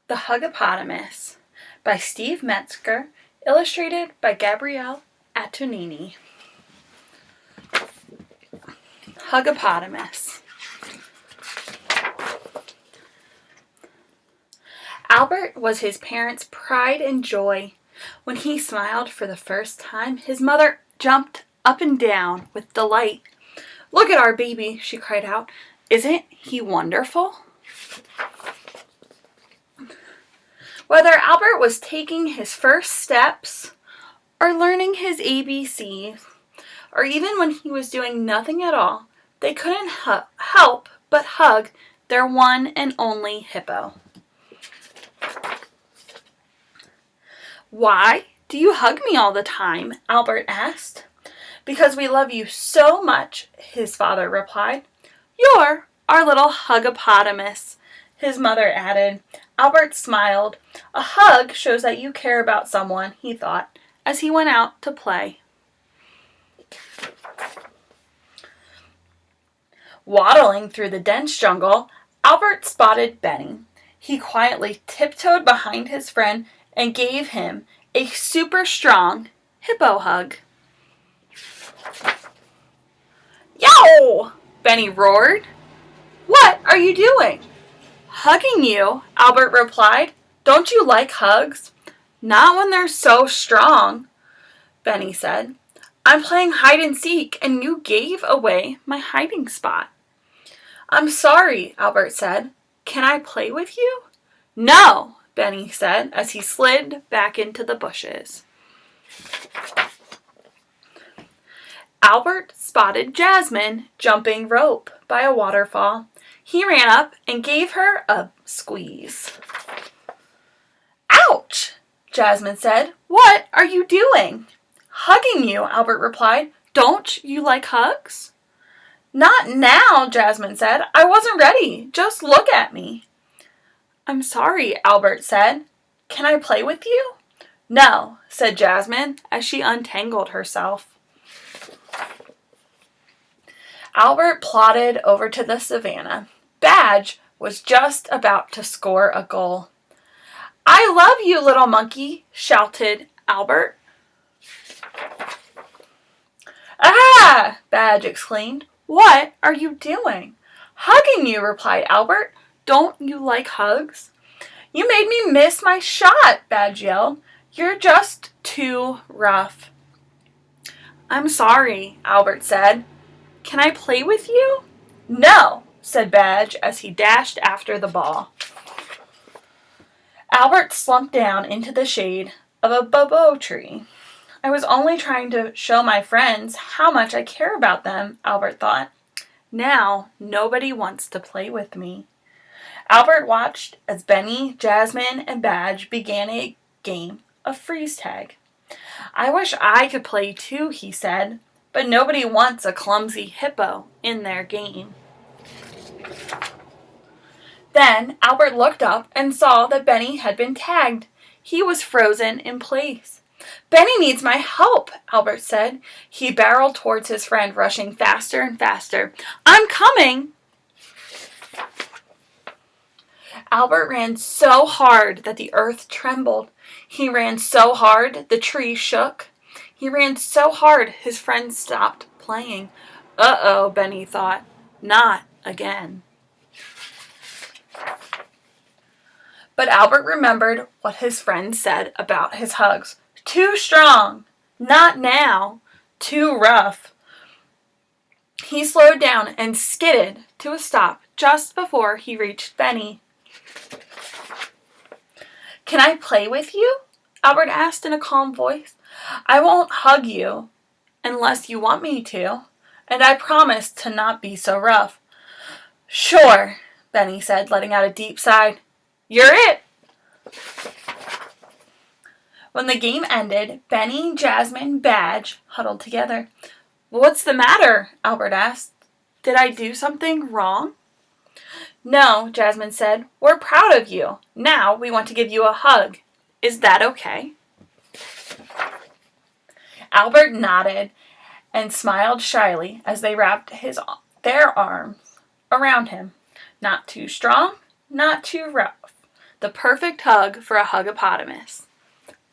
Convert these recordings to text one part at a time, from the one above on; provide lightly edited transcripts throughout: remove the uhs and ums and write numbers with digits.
The Huggapotamus by Steve Metzger, illustrated by Gabrielle Antonini. Huggapotamus. Albert was his parents' pride and joy. When he smiled for the first time, his mother jumped up and down with delight. "Look at our baby," she cried out. "Isn't he wonderful?" Whether Albert was taking his first steps, or learning his ABCs, or even when he was doing nothing at all, they couldn't help but hug their one and only hippo. "Why do you hug me all the time?" Albert asked. "Because we love you so much," his father replied. "You're our little Huggapotamus," his mother added. Albert smiled. "A hug shows that you care about someone," he thought, as he went out to play. Waddling through the dense jungle, Albert spotted Benny. He quietly tiptoed behind his friend and gave him a super strong hippo hug. "Yow!" Benny roared. "What are you doing?" "Hugging you," Albert replied. "Don't you like hugs?" "Not when they're so strong," Benny said. "I'm playing hide and seek and you gave away my hiding spot." "I'm sorry," Albert said. "Can I play with you?" "No," Benny said as he slid back into the bushes. Albert spotted Jasmine jumping rope by a waterfall. He ran up and gave her a squeeze. "Ouch!" Jasmine said. "What are you doing?" "Hugging you," Albert replied. "Don't you like hugs?" "Not now," Jasmine said. "I wasn't ready. Just look at me." "I'm sorry," Albert said. "Can I play with you?" "No," said Jasmine as she untangled herself. Albert plodded over to the savannah. Badge was just about to score a goal. "I love you, little monkey," shouted Albert. "Ah!" Badge exclaimed. "What are you doing?" "Hugging you," replied Albert. "Don't you like hugs?" "You made me miss my shot," Badge yelled. "You're just too rough." "I'm sorry," Albert said. "Can I play with you?" "No," said Badge as he dashed after the ball. Albert slumped down into the shade of a bobo tree. "I was only trying to show my friends how much I care about them," Albert thought. "Now nobody wants to play with me." Albert watched as Benny, Jasmine, and Badge began a game of freeze tag. "I wish I could play too," he said, "but nobody wants a clumsy hippo in their game." Then Albert looked up and saw that Benny had been tagged. He was frozen in place. "Benny needs my help," Albert said. He barreled towards his friend, rushing faster and faster. "I'm coming!" Albert ran so hard that the earth trembled. He ran so hard the tree shook. He ran so hard his friends stopped playing. "Uh-oh," Benny thought. "Not again." But Albert remembered what his friends said about his hugs. Too strong. Not now. Too rough. He slowed down and skidded to a stop just before he reached Benny. "Can I play with you?" Albert asked in a calm voice. "I won't hug you unless you want me to, and I promise to not be so rough." "Sure," Benny said, letting out a deep sigh. "You're it." When the game ended, Benny, Jasmine, Badge huddled together. "What's the matter?" Albert asked. "Did I do something wrong?" "No," Jasmine said. "We're proud of you. Now we want to give you a hug. Is that okay?" Albert nodded and smiled shyly as they wrapped their arms around him. Not too strong, not too rough. The perfect hug for a Huggapotamus.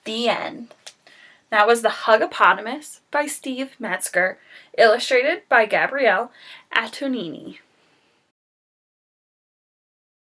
The end. That was The Huggapotamus by Steve Metzger, illustrated by Gabrielle Antonini.